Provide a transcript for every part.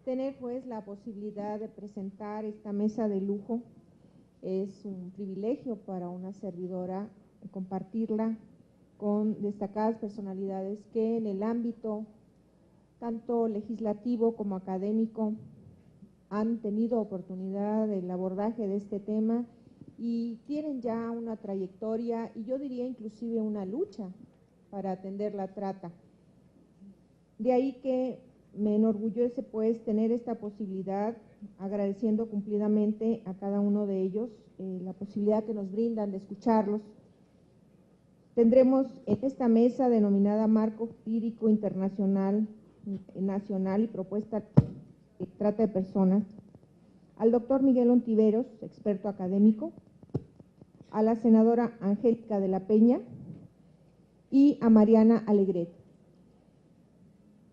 Tener pues la posibilidad de presentar esta mesa de lujo es un privilegio para una servidora, compartirla con destacadas personalidades que en el ámbito tanto legislativo como académico han tenido oportunidad del abordaje de este tema y tienen ya una trayectoria y yo diría inclusive una lucha para atender la trata. De ahí que me enorgullece pues tener esta posibilidad, agradeciendo cumplidamente a cada uno de ellos la posibilidad que nos brindan de escucharlos. Tendremos en esta mesa denominada Marco Jurídico Internacional, Nacional y Propuesta de Trata de Personas, al doctor Miguel Ontiveros, experto académico, a la senadora Angélica de la Peña y a Mariana Alegret.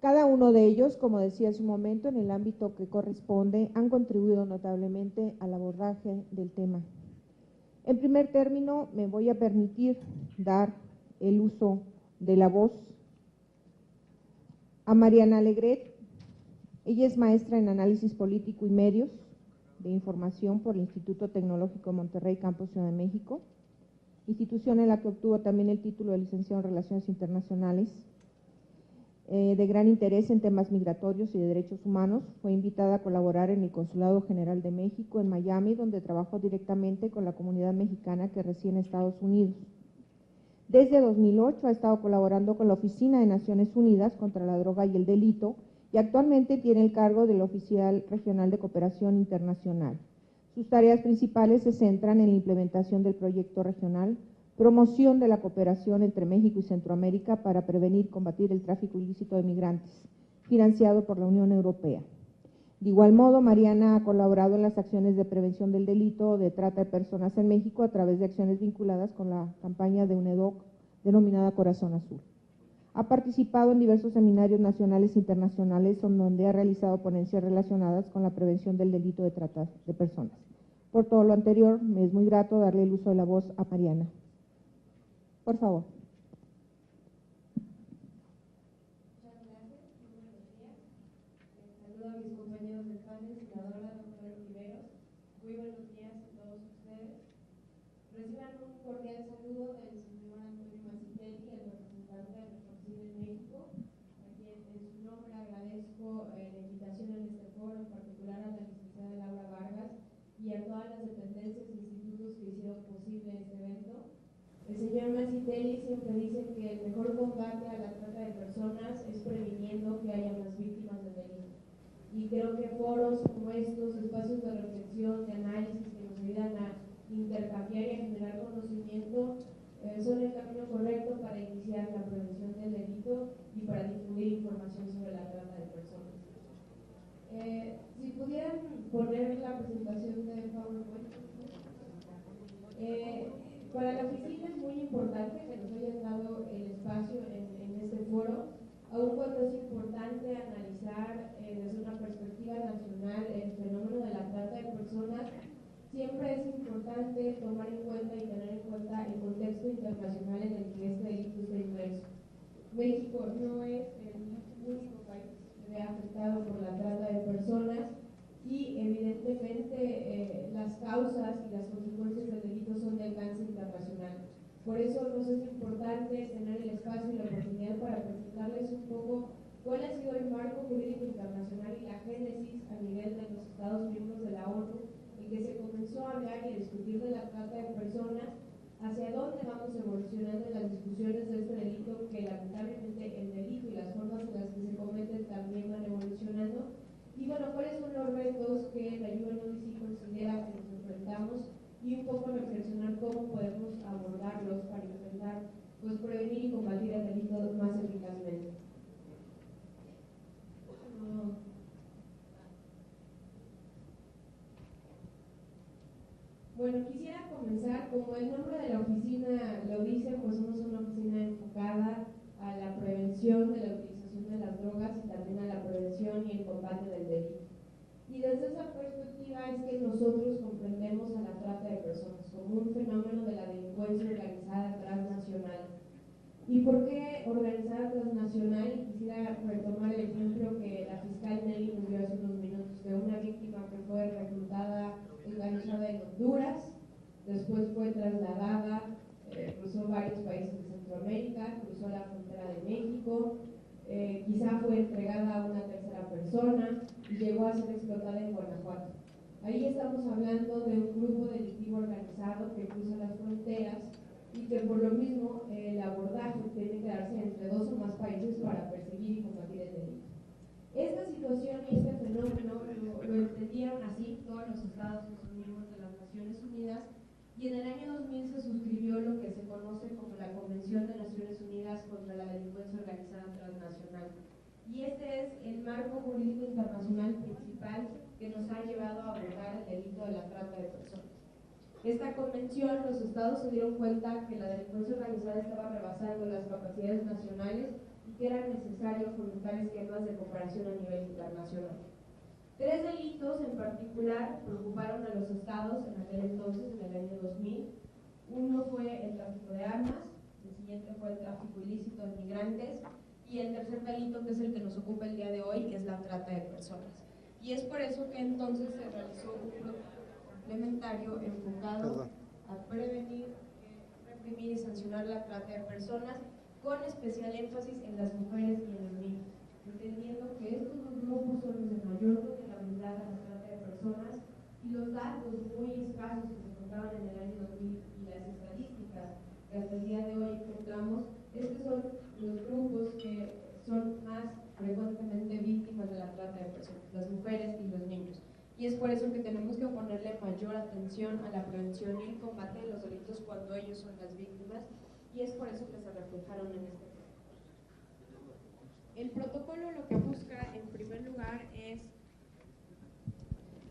Cada uno de ellos, como decía en su momento, en el ámbito que corresponde, han contribuido notablemente al abordaje del tema. En primer término, me voy a permitir dar el uso de la voz a Mariana Alegret. Ella es maestra en Análisis Político y Medios de Información por el Instituto Tecnológico Monterrey, Campus Ciudad de México, institución en la que obtuvo también el título de licenciado en Relaciones Internacionales. De gran interés en temas migratorios y de derechos humanos, fue invitada a colaborar en el Consulado General de México en Miami, donde trabajó directamente con la comunidad mexicana que reside en Estados Unidos. Desde 2008 ha estado colaborando con la Oficina de Naciones Unidas contra la Droga y el Delito y actualmente tiene el cargo del Oficial Regional de Cooperación Internacional. Sus tareas principales se centran en la implementación del proyecto regional, promoción de la cooperación entre México y Centroamérica para prevenir y combatir el tráfico ilícito de migrantes, financiado por la Unión Europea. De igual modo, Mariana ha colaborado en las acciones de prevención del delito de trata de personas en México a través de acciones vinculadas con la campaña de UNEDOC denominada Corazón Azul. Ha participado en diversos seminarios nacionales e internacionales donde ha realizado ponencias relacionadas con la prevención del delito de trata de personas. Por todo lo anterior, me es muy grato darle el uso de la voz a Mariana. Por favor. Muchas gracias, muy buenos días. Saludo a mis compañeros del panel, senadora doctora Ontiveros. Muy buenos días a todos ustedes. Reciban un cordial saludo del señor Antonio Masitelli, el representante de nuestra oficina en México, a quien en su nombre agradezco la invitación en este foro, en particular a la licenciada Laura Vargas y a todas las dependencias e institutos que hicieron posible este evento. El señor Masitelli siempre dice que el mejor combate a la trata de personas es previniendo que haya más víctimas del delito. Y creo que foros como estos, espacios de reflexión, de análisis que nos ayudan a intercambiar y a generar conocimiento, son el camino correcto para iniciar la prevención del delito y para difundir información sobre la trata de personas. Si pudieran poner la presentación de PowerPoint. Para la oficina es muy importante que nos hayan dado el espacio en este foro, aun cuando es importante analizar desde una perspectiva nacional el fenómeno de la trata de personas. Siempre es importante tomar en cuenta y tener en cuenta el contexto internacional en el que este delito está inmerso. México no es el único país que se ve afectado por la trata de personas y evidentemente las causas y las consecuencias del delito son de alcance internacional. Por eso nos es importante tener el espacio y la oportunidad para presentarles un poco cuál ha sido el marco jurídico internacional y la génesis a nivel de los Estados miembros de la ONU, en que se comenzó a hablar y a discutir de la trata de personas, hacia dónde vamos evolucionando en las discusiones de este delito, que lamentablemente el delito y las formas en las que se cometen también van evolucionando. Y bueno, cuáles son los retos que la UNODC considera que nos enfrentamos y un poco reflexionar cómo podemos abordarlos para intentar pues, prevenir y combatir el delito más eficazmente. Bueno, quisiera comenzar, como el nombre de la oficina lo dice, pues somos una oficina enfocada a la prevención de la utilización de las drogas y también a la prevención y el combate del delito. Y desde esa perspectiva es que nosotros comprendemos a la trata de personas como un fenómeno de la delincuencia organizada transnacional. ¿Y por qué organizada transnacional? Y quisiera retomar el ejemplo que la fiscal Nelly nos dio hace unos minutos de una víctima que fue reclutada, enganchada en Honduras, después fue trasladada, cruzó varios países de Centroamérica, cruzó la frontera de México, quizá fue entregada a una tercera persona y llegó a ser explotada en Guanajuato. Ahí estamos hablando de un grupo delictivo organizado que cruza las fronteras y que por lo mismo el abordaje tiene que darse entre dos o más países para perseguir y combatir el delito. Esta situación y este fenómeno lo entendieron así todos los estados que son miembros de las Naciones Unidas, y en el año 2000 se suscribió lo que se conoce como la Convención de Naciones Unidas contra la Delincuencia Organizada Transnacional. Y este es el marco jurídico internacional principal que nos ha llevado a abordar el delito de la trata de personas. Esta convención, los estados se dieron cuenta que la delincuencia organizada estaba rebasando las capacidades nacionales y que era necesario fomentar esquemas de cooperación a nivel internacional. 3 delitos en particular preocuparon a los estados en aquel entonces, en el año 2000. Uno fue el tráfico de armas, el siguiente fue el tráfico ilícito de migrantes y el tercer delito, que es el que nos ocupa el día de hoy, que es la trata de personas. Y es por eso que entonces se realizó un protocolo complementario enfocado a prevenir, reprimir y sancionar la trata de personas, con especial énfasis en las mujeres y en los niños, entendiendo que estos dos grupos son los de mayor vulnerabilidad a la trata de personas, y los datos muy escasos que se encontraban en el año 2000 y las estadísticas que hasta el día de hoy encontramos es que son los grupos que son más frecuentemente víctimas de la trata de personas, las mujeres y los niños. Y es por eso que tenemos que ponerle mayor atención a la prevención y el combate de los delitos cuando ellos son las víctimas, y es por eso que se reflejaron en este protocolo. El protocolo lo que busca en primer lugar es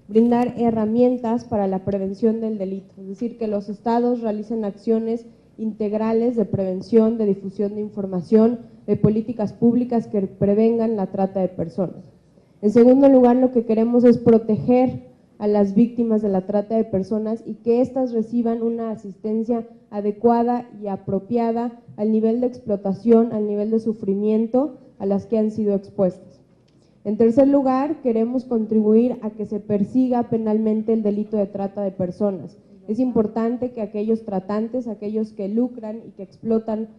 brindar herramientas para la prevención del delito, es decir, que los estados realicen acciones integrales de prevención, de difusión de información, de políticas públicas que prevengan la trata de personas. En segundo lugar, lo que queremos es proteger a las víctimas de la trata de personas y que éstas reciban una asistencia adecuada y apropiada al nivel de explotación, al nivel de sufrimiento a las que han sido expuestas. En tercer lugar, queremos contribuir a que se persiga penalmente el delito de trata de personas. Es importante que aquellos tratantes, aquellos que lucran y que explotan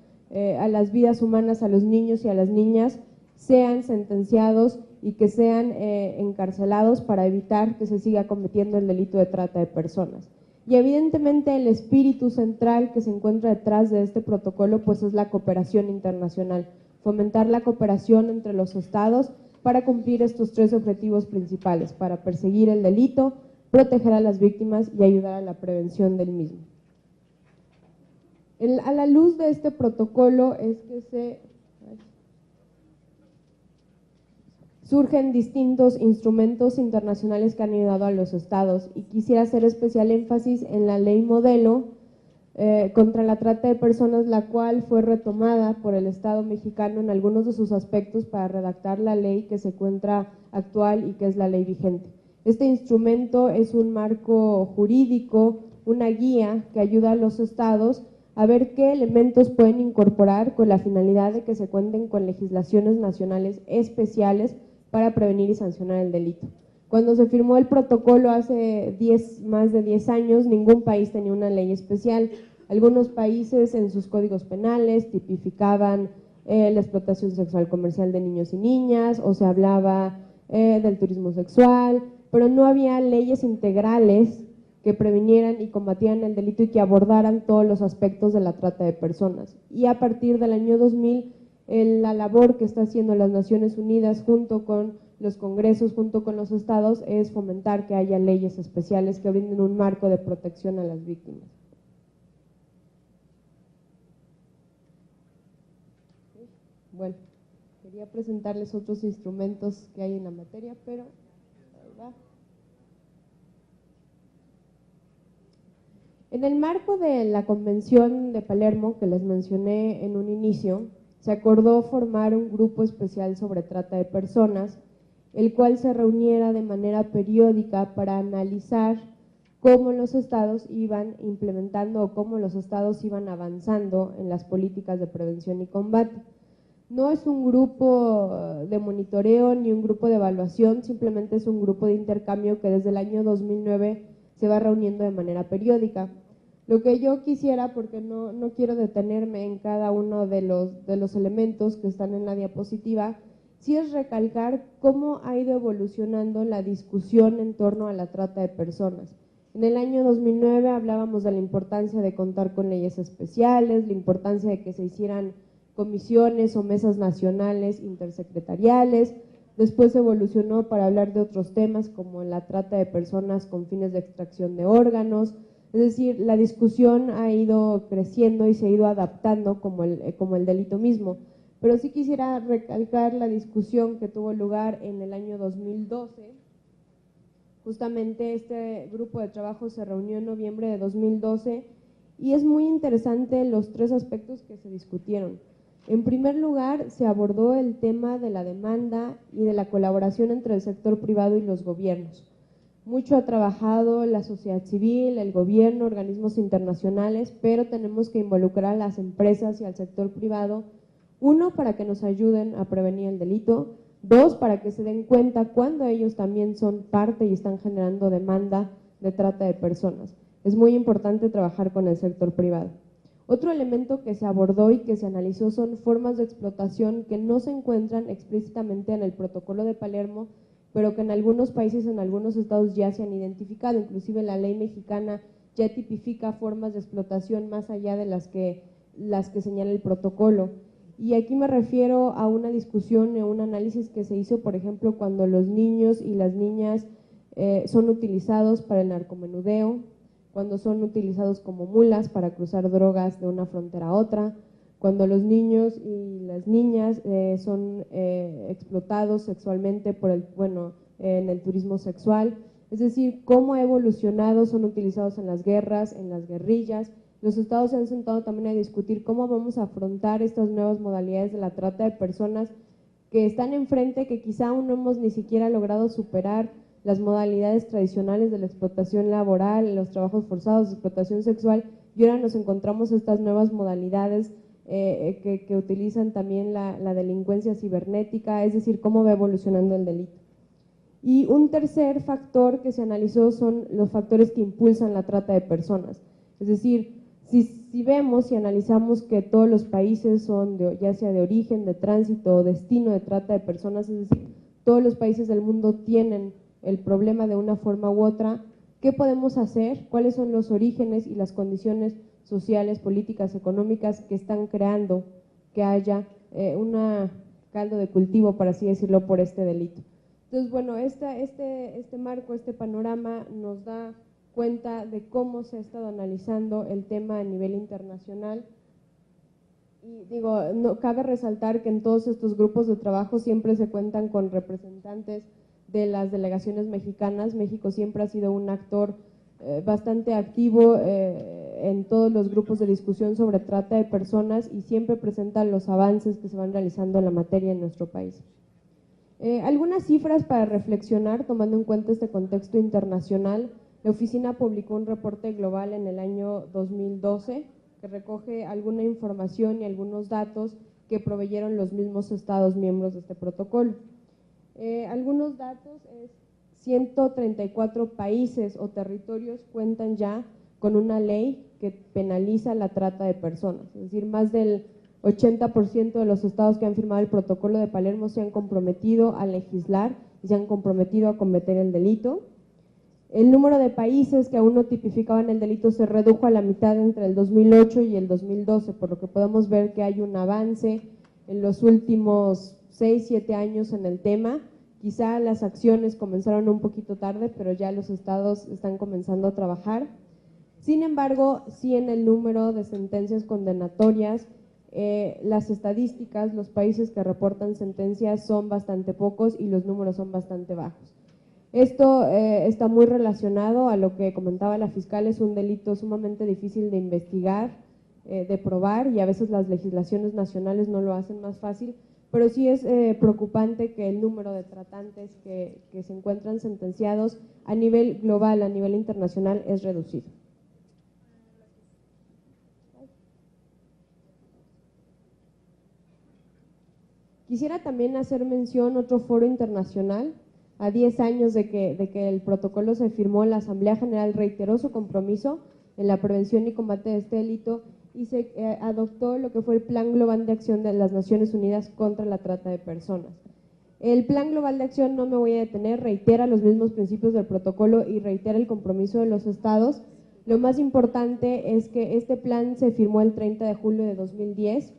a las vidas humanas, a los niños y a las niñas, sean sentenciados y que sean encarcelados para evitar que se siga cometiendo el delito de trata de personas. Y evidentemente el espíritu central que se encuentra detrás de este protocolo pues es la cooperación internacional, fomentar la cooperación entre los estados para cumplir estos 3 objetivos principales, para perseguir el delito, proteger a las víctimas y ayudar a la prevención del mismo. A la luz de este protocolo es que surgen distintos instrumentos internacionales que han ayudado a los estados, y quisiera hacer especial énfasis en la ley modelo contra la trata de personas, la cual fue retomada por el Estado mexicano en algunos de sus aspectos para redactar la ley que se encuentra actual y que es la ley vigente. Este instrumento es un marco jurídico, una guía que ayuda a los estados a ver qué elementos pueden incorporar con la finalidad de que se cuenten con legislaciones nacionales especiales para prevenir y sancionar el delito. Cuando se firmó el protocolo hace más de 10 años, ningún país tenía una ley especial. Algunos países en sus códigos penales tipificaban la explotación sexual comercial de niños y niñas, o se hablaba del turismo sexual, pero no había leyes integrales que previnieran y combatieran el delito y que abordaran todos los aspectos de la trata de personas. Y a partir del año 2000, la labor que está haciendo las Naciones Unidas junto con los congresos, junto con los estados, es fomentar que haya leyes especiales que brinden un marco de protección a las víctimas. Bueno, quería presentarles otros instrumentos que hay en la materia, pero ahí va. En el marco de la Convención de Palermo, que les mencioné en un inicio, se acordó formar un grupo especial sobre trata de personas, el cual se reuniera de manera periódica para analizar cómo los estados iban implementando o cómo los estados iban avanzando en las políticas de prevención y combate. No es un grupo de monitoreo ni un grupo de evaluación, simplemente es un grupo de intercambio que desde el año 2009 se va reuniendo de manera periódica. Lo que yo quisiera, porque no quiero detenerme en cada uno de los elementos que están en la diapositiva, sí es recalcar cómo ha ido evolucionando la discusión en torno a la trata de personas. En el año 2009 hablábamos de la importancia de contar con leyes especiales, la importancia de que se hicieran comisiones o mesas nacionales intersecretariales. Después evolucionó para hablar de otros temas como la trata de personas con fines de extracción de órganos. Es decir, la discusión ha ido creciendo y se ha ido adaptando como el delito mismo. Pero sí quisiera recalcar la discusión que tuvo lugar en el año 2012. Justamente este grupo de trabajo se reunió en noviembre de 2012 y es muy interesante los tres aspectos que se discutieron. En primer lugar, se abordó el tema de la demanda y de la colaboración entre el sector privado y los gobiernos. Mucho ha trabajado la sociedad civil, el gobierno, organismos internacionales, pero tenemos que involucrar a las empresas y al sector privado, uno, para que nos ayuden a prevenir el delito, dos, para que se den cuenta cuando ellos también son parte y están generando demanda de trata de personas. Es muy importante trabajar con el sector privado. Otro elemento que se abordó y que se analizó son formas de explotación que no se encuentran explícitamente en el protocolo de Palermo, pero que en algunos países, en algunos estados ya se han identificado. Inclusive la ley mexicana ya tipifica formas de explotación más allá de las que señala el protocolo. Y aquí me refiero a una discusión o un análisis que se hizo, por ejemplo, cuando los niños y las niñas son utilizados para el narcomenudeo, cuando son utilizados como mulas para cruzar drogas de una frontera a otra, cuando los niños y las niñas son explotados sexualmente en el turismo sexual. Es decir, cómo ha evolucionado, son utilizados en las guerras, en las guerrillas. Los estados se han sentado también a discutir cómo vamos a afrontar estas nuevas modalidades de la trata de personas que están enfrente, que quizá aún no hemos ni siquiera logrado superar las modalidades tradicionales de la explotación laboral, los trabajos forzados, explotación sexual, y ahora nos encontramos estas nuevas modalidades que utilizan también la delincuencia cibernética, es decir, cómo va evolucionando el delito. Y un tercer factor que se analizó son los factores que impulsan la trata de personas, es decir, si vemos y analizamos que todos los países son ya sea de origen, de tránsito o destino de trata de personas, es decir, todos los países del mundo tienen el problema de una forma u otra, ¿qué podemos hacer? ¿Cuáles son los orígenes y las condiciones sociales, políticas, económicas que están creando que haya un caldo de cultivo, por así decirlo, por este delito? Entonces, bueno, este marco, este panorama nos da cuenta de cómo se ha estado analizando el tema a nivel internacional. Y digo, no cabe resaltar que en todos estos grupos de trabajo siempre se cuentan con representantes de las delegaciones mexicanas. México siempre ha sido un actor bastante activo en todos los grupos de discusión sobre trata de personas y siempre presenta los avances que se van realizando en la materia en nuestro país. Algunas cifras para reflexionar tomando en cuenta este contexto internacional. La oficina publicó un reporte global en el año 2012 que recoge alguna información y algunos datos que proveyeron los mismos estados miembros de este protocolo. Algunos datos es 134 países o territorios cuentan ya con una ley que penaliza la trata de personas, es decir, más del 80% de los estados que han firmado el protocolo de Palermo se han comprometido a legislar y se han comprometido a cometer el delito. El número de países que aún no tipificaban el delito se redujo a la mitad entre el 2008 y el 2012, por lo que podemos ver que hay un avance en los últimos 6-7 años en el tema. Quizá las acciones comenzaron un poquito tarde, pero ya los estados están comenzando a trabajar. Sin embargo, sí en el número de sentencias condenatorias, las estadísticas, los países que reportan sentencias son bastante pocos y los números son bastante bajos. Esto está muy relacionado a lo que comentaba la fiscal, es un delito sumamente difícil de investigar, de probar, y a veces las legislaciones nacionales no lo hacen más fácil, pero sí es preocupante que el número de tratantes que se encuentran sentenciados a nivel global, a nivel internacional, es reducido. Quisiera también hacer mención otro foro internacional. A 10 años de que el protocolo se firmó, la Asamblea General reiteró su compromiso en la prevención y combate de este delito y se adoptó lo que fue el Plan Global de Acción de las Naciones Unidas contra la Trata de Personas. El Plan Global de Acción, no me voy a detener, reitera los mismos principios del protocolo y reitera el compromiso de los estados. Lo más importante es que este plan se firmó el 30 de julio de 2010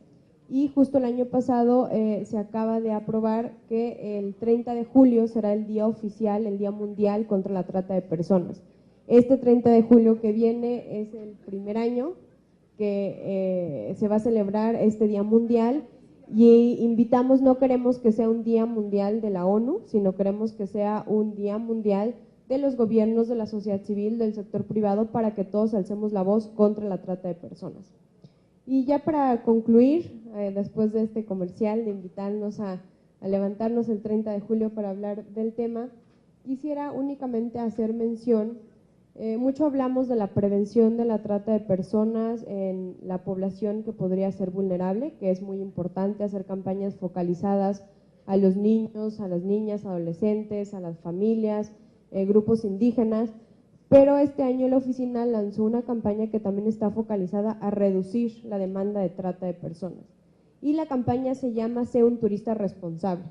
y justo el año pasado se acaba de aprobar que el 30 de julio será el día oficial, el Día Mundial contra la Trata de Personas. Este 30 de julio que viene es el primer año que se va a celebrar este Día Mundial y invitamos, no queremos que sea un Día Mundial de la ONU, sino queremos que sea un Día Mundial de los gobiernos, de la sociedad civil, del sector privado, para que todos alcemos la voz contra la trata de personas. Y ya para concluir, después de este comercial de invitarnos a levantarnos el 30 de julio para hablar del tema, quisiera únicamente hacer mención, mucho hablamos de la prevención de la trata de personas en la población que podría ser vulnerable, que es muy importante hacer campañas focalizadas a los niños, a las niñas, adolescentes, a las familias, grupos indígenas. Pero este año la oficina lanzó una campaña que también está focalizada a reducir la demanda de trata de personas. Y la campaña se llama Sé un turista responsable.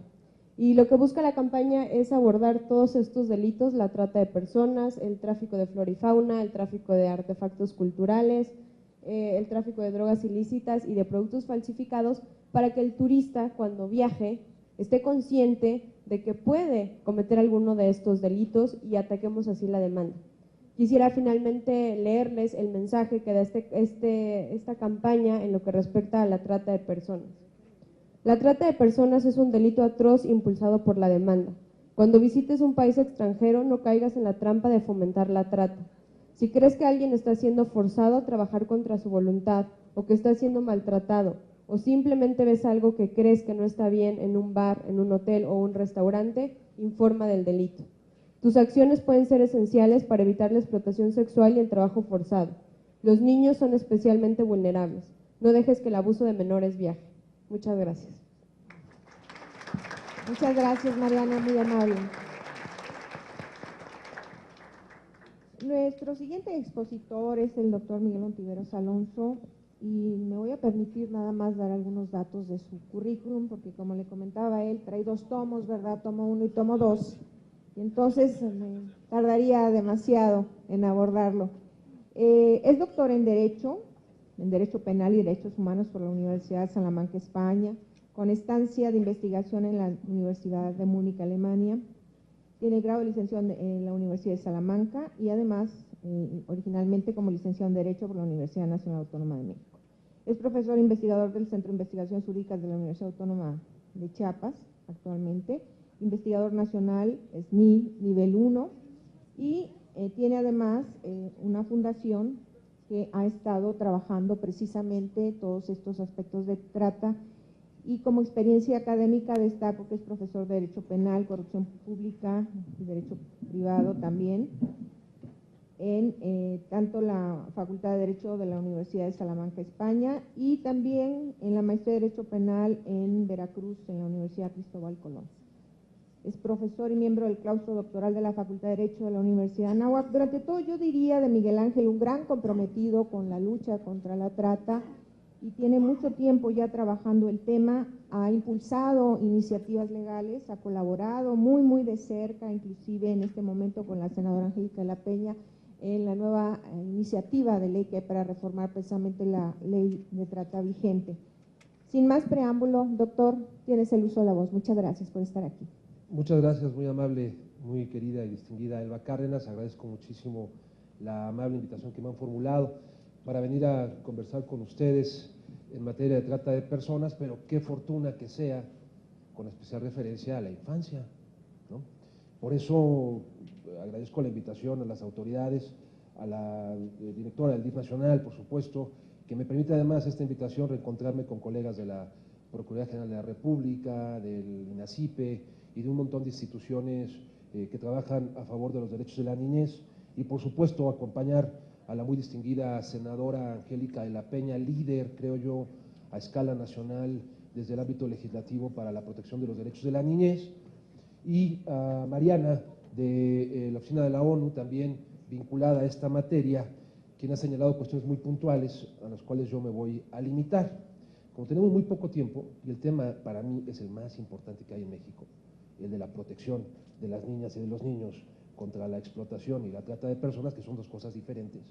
Y lo que busca la campaña es abordar todos estos delitos, la trata de personas, el tráfico de flora y fauna, el tráfico de artefactos culturales, el tráfico de drogas ilícitas y de productos falsificados, para que el turista, cuando viaje, esté consciente de que puede cometer alguno de estos delitos y ataquemos así la demanda. Quisiera finalmente leerles el mensaje que da esta campaña en lo que respecta a la trata de personas. La trata de personas es un delito atroz impulsado por la demanda. Cuando visites un país extranjero, no caigas en la trampa de fomentar la trata. Si crees que alguien está siendo forzado a trabajar contra su voluntad o que está siendo maltratado, o simplemente ves algo que crees que no está bien en un bar, en un hotel o un restaurante, informa del delito. Tus acciones pueden ser esenciales para evitar la explotación sexual y el trabajo forzado. Los niños son especialmente vulnerables. No dejes que el abuso de menores viaje. Muchas gracias. Muchas gracias, Mariana, muy amable. Nuestro siguiente expositor es el doctor Miguel Ontiveros Alonso y me voy a permitir nada más dar algunos datos de su currículum porque, como le comentaba él, trae 2 tomos, ¿verdad? Tomo 1 y tomo 2. Y entonces me tardaría demasiado en abordarlo. Es doctor en Derecho Penal y Derechos Humanos por la Universidad de Salamanca, España, con estancia de investigación en la Universidad de Múnich, Alemania. Tiene grado de licenciado en la Universidad de Salamanca y además, originalmente como licenciado en Derecho por la Universidad Nacional Autónoma de México. Es profesor investigador del Centro de Investigaciones Jurídicas de la Universidad Autónoma de Chiapas, actualmente, investigador nacional SNI nivel 1 y tiene además una fundación que ha estado trabajando precisamente todos estos aspectos de trata y como experiencia académica destaco que es profesor de Derecho Penal, Corrupción Pública y Derecho Privado también en tanto la Facultad de Derecho de la Universidad de Salamanca, España y también en la Maestría de Derecho Penal en Veracruz, en la Universidad Cristóbal Colón. Es profesor y miembro del claustro doctoral de la Facultad de Derecho de la Universidad de Anáhuac. Durante todo, yo diría de Miguel Ángel, un gran comprometido con la lucha contra la trata y tiene mucho tiempo ya trabajando el tema, ha impulsado iniciativas legales, ha colaborado muy de cerca, inclusive en este momento con la senadora Angélica de la Peña, en la nueva iniciativa de ley que hay para reformar precisamente la ley de trata vigente. Sin más preámbulo, doctor, tienes el uso de la voz. Muchas gracias por estar aquí. Muchas gracias, muy amable, muy querida y distinguida Elba Cárdenas. Agradezco muchísimo la amable invitación que me han formulado para venir a conversar con ustedes en materia de trata de personas, pero qué fortuna que sea con especial referencia a la infancia, ¿no? Por eso agradezco la invitación a las autoridades, a la directora del DIF Nacional, por supuesto, que me permite además esta invitación reencontrarme con colegas de la Procuraduría General de la República, del INACIPE y de un montón de instituciones que trabajan a favor de los derechos de la niñez, y por supuesto acompañar a la muy distinguida senadora Angélica de la Peña, líder, creo yo, a escala nacional desde el ámbito legislativo para la protección de los derechos de la niñez, y a Mariana de la Oficina de la ONU, también vinculada a esta materia, quien ha señalado cuestiones muy puntuales a las cuales yo me voy a limitar. Como tenemos muy poco tiempo, y el tema para mí es el más importante que hay en México, el de la protección de las niñas y de los niños contra la explotación y la trata de personas, que son dos cosas diferentes,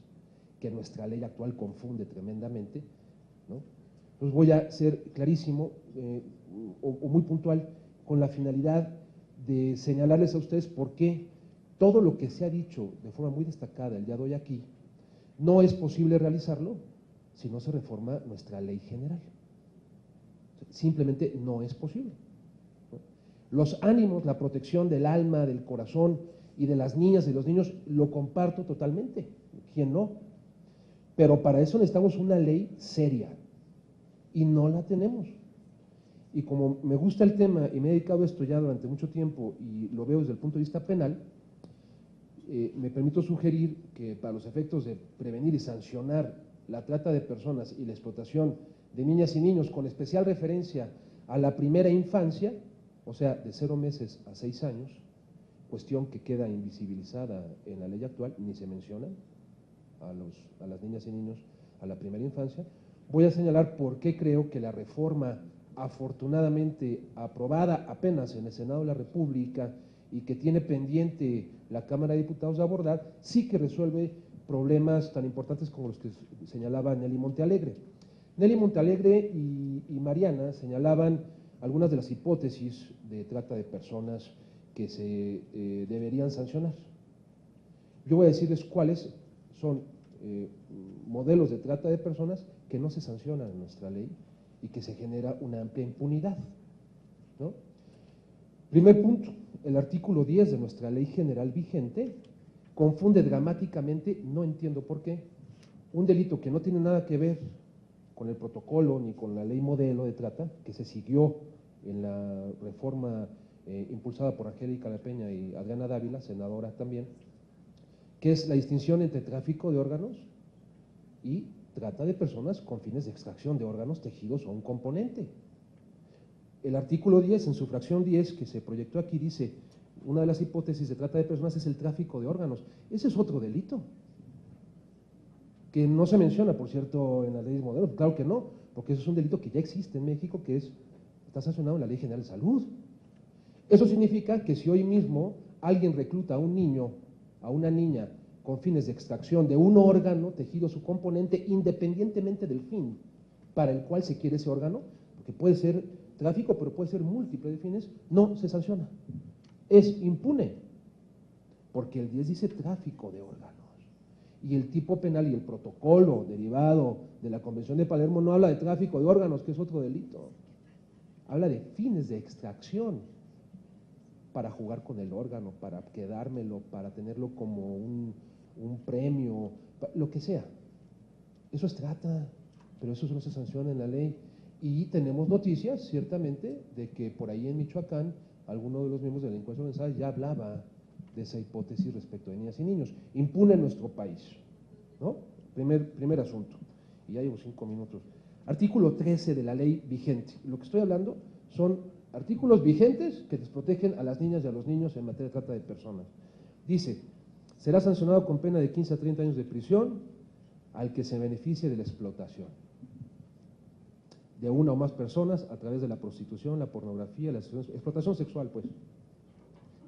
que nuestra ley actual confunde tremendamente, ¿no? Entonces voy a ser clarísimo o muy puntual con la finalidad de señalarles a ustedes por qué todo lo que se ha dicho de forma muy destacada el día de hoy aquí, no es posible realizarlo si no se reforma nuestra ley general. Simplemente no es posible. Los ánimos, la protección del alma, del corazón y de las niñas y los niños, lo comparto totalmente. ¿Quién no? Pero para eso necesitamos una ley seria y no la tenemos. Y como me gusta el tema y me he dedicado a esto ya durante mucho tiempo y lo veo desde el punto de vista penal, me permito sugerir que para los efectos de prevenir y sancionar la trata de personas y la explotación de niñas y niños, con especial referencia a la primera infancia, o sea, de 0 meses a 6 años, cuestión que queda invisibilizada en la ley actual, ni se menciona a las niñas y niños a la primera infancia, voy a señalar por qué creo que la reforma afortunadamente aprobada apenas en el Senado de la República y que tiene pendiente la Cámara de Diputados de abordar, sí que resuelve problemas tan importantes como los que señalaba Nelly Montealegre. Nelly Montealegre y Mariana señalaban algunas de las hipótesis de trata de personas que se deberían sancionar. Yo voy a decirles cuáles son modelos de trata de personas que no se sancionan en nuestra ley y que se genera una amplia impunidad, ¿no? Primer punto, el artículo 10 de nuestra ley general vigente confunde dramáticamente, no entiendo por qué, un delito que no tiene nada que ver con el protocolo ni con la ley modelo de trata, que se siguió en la reforma impulsada por Angélica de la Peña y Adriana Dávila, senadora también, que es la distinción entre tráfico de órganos y trata de personas con fines de extracción de órganos, tejidos o un componente. El artículo 10, en su fracción 10, que se proyectó aquí, dice, una de las hipótesis de trata de personas es el tráfico de órganos. Ese es otro delito, que no se menciona, por cierto, en las leyes modelos. Claro que no, porque eso es un delito que ya existe en México, que está sancionado en la Ley General de Salud. Eso significa que si hoy mismo alguien recluta a un niño, a una niña, con fines de extracción de un órgano, tejido, su componente, independientemente del fin para el cual se quiere ese órgano, porque puede ser tráfico, pero puede ser múltiple de fines, no se sanciona. Es impune, porque el 10 dice tráfico de órganos. Y el tipo penal y el protocolo derivado de la Convención de Palermo no habla de tráfico de órganos, que es otro delito. Habla de fines de extracción para jugar con el órgano, para quedármelo, para tenerlo como un premio, lo que sea. Eso es trata, pero eso no se sanciona en la ley. Y tenemos noticias, ciertamente, de que por ahí en Michoacán, alguno de los miembros de la delincuencia organizada ya hablaba de esa hipótesis respecto de niñas y niños. Impune en nuestro país, ¿no? Primer asunto. Y ya llevo 5 minutos. Artículo 13 de la ley vigente. Lo que estoy hablando son artículos vigentes que desprotegen a las niñas y a los niños en materia de trata de personas. Dice, será sancionado con pena de 15 a 30 años de prisión al que se beneficie de la explotación de una o más personas a través de la prostitución, la pornografía, la explotación sexual, pues.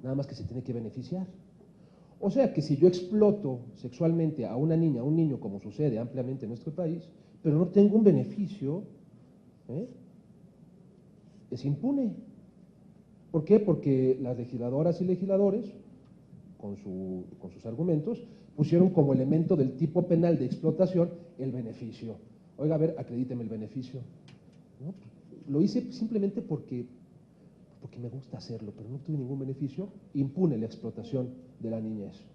Nada más que se tiene que beneficiar. O sea que si yo exploto sexualmente a una niña, a un niño, como sucede ampliamente en nuestro país, pero no tengo un beneficio, es impune. ¿Por qué? Porque las legisladoras y legisladores, con sus argumentos, pusieron como elemento del tipo penal de explotación el beneficio. Oiga, a ver, acredíteme el beneficio. ¿No? Lo hice simplemente porque me gusta hacerlo, pero no tuve ningún beneficio, impune la explotación de la niñez.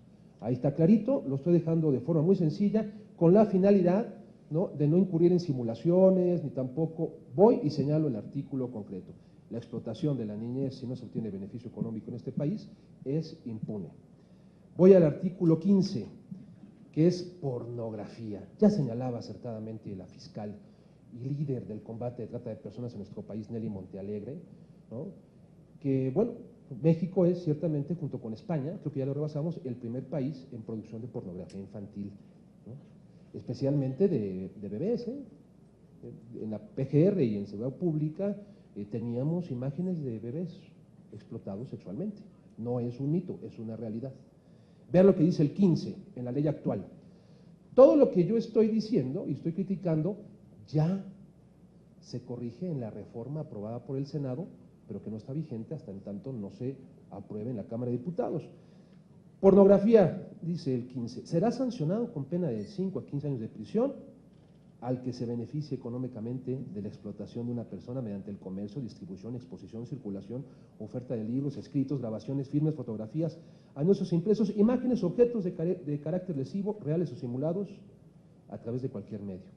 Ahí está clarito, lo estoy dejando de forma muy sencilla, con la finalidad ¿no?, de no incurrir en simulaciones, ni tampoco voy y señalo el artículo concreto. La explotación de la niñez, si no se obtiene beneficio económico en este país, es impune. Voy al artículo 15, que es pornografía. Ya señalaba acertadamente la fiscal y líder del combate de trata de personas en nuestro país, Nelly Montealegre, ¿no?, que, bueno, México es ciertamente, junto con España, creo que ya lo rebasamos, el primer país en producción de pornografía infantil, ¿no?, especialmente de bebés, ¿eh? En la PGR y en Seguridad Pública teníamos imágenes de bebés explotados sexualmente. No es un mito, es una realidad. Vean lo que dice el 15 en la ley actual. Todo lo que yo estoy diciendo y estoy criticando ya se corrige en la reforma aprobada por el Senado, pero que no está vigente hasta en tanto no se apruebe en la Cámara de Diputados. Pornografía, dice el 15, será sancionado con pena de 5 a 15 años de prisión al que se beneficie económicamente de la explotación de una persona mediante el comercio, distribución, exposición, circulación, oferta de libros, escritos, grabaciones, filmes, fotografías, anuncios impresos, imágenes, objetos de carácter lesivo, reales o simulados, a través de cualquier medio.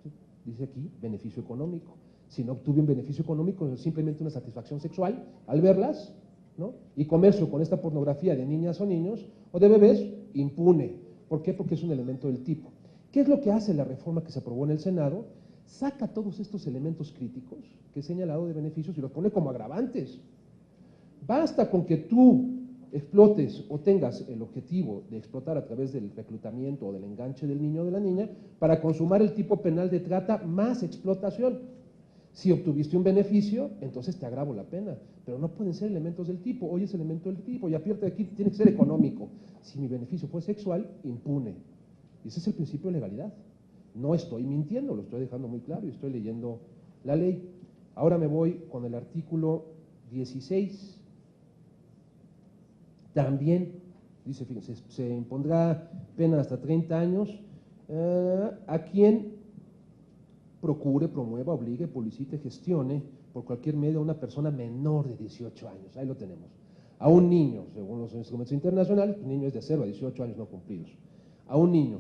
¿Sí? Dice aquí, beneficio económico. Si no obtuve un beneficio económico, es simplemente una satisfacción sexual al verlas, ¿no?, y comercio con esta pornografía de niñas o niños o de bebés, impune. ¿Por qué? Porque es un elemento del tipo. ¿Qué es lo que hace la reforma que se aprobó en el Senado? Saca todos estos elementos críticos que he señalado de beneficios y los pone como agravantes. Basta con que tú explotes o tengas el objetivo de explotar a través del reclutamiento o del enganche del niño o de la niña para consumar el tipo penal de trata más explotación. Si obtuviste un beneficio, entonces te agravo la pena, pero no pueden ser elementos del tipo. Hoy es elemento del tipo y aparte de aquí tiene que ser económico. Si mi beneficio fue sexual, impune. Y ese es el principio de legalidad. No estoy mintiendo, lo estoy dejando muy claro y estoy leyendo la ley. Ahora me voy con el artículo 16. También, dice, fíjense, se impondrá pena hasta 30 años a quien procure, promueva, obligue, publicite, gestione por cualquier medio a una persona menor de 18 años. Ahí lo tenemos. A un niño, según los instrumentos internacionales, un niño es de 0 a 18 años no cumplidos. A un niño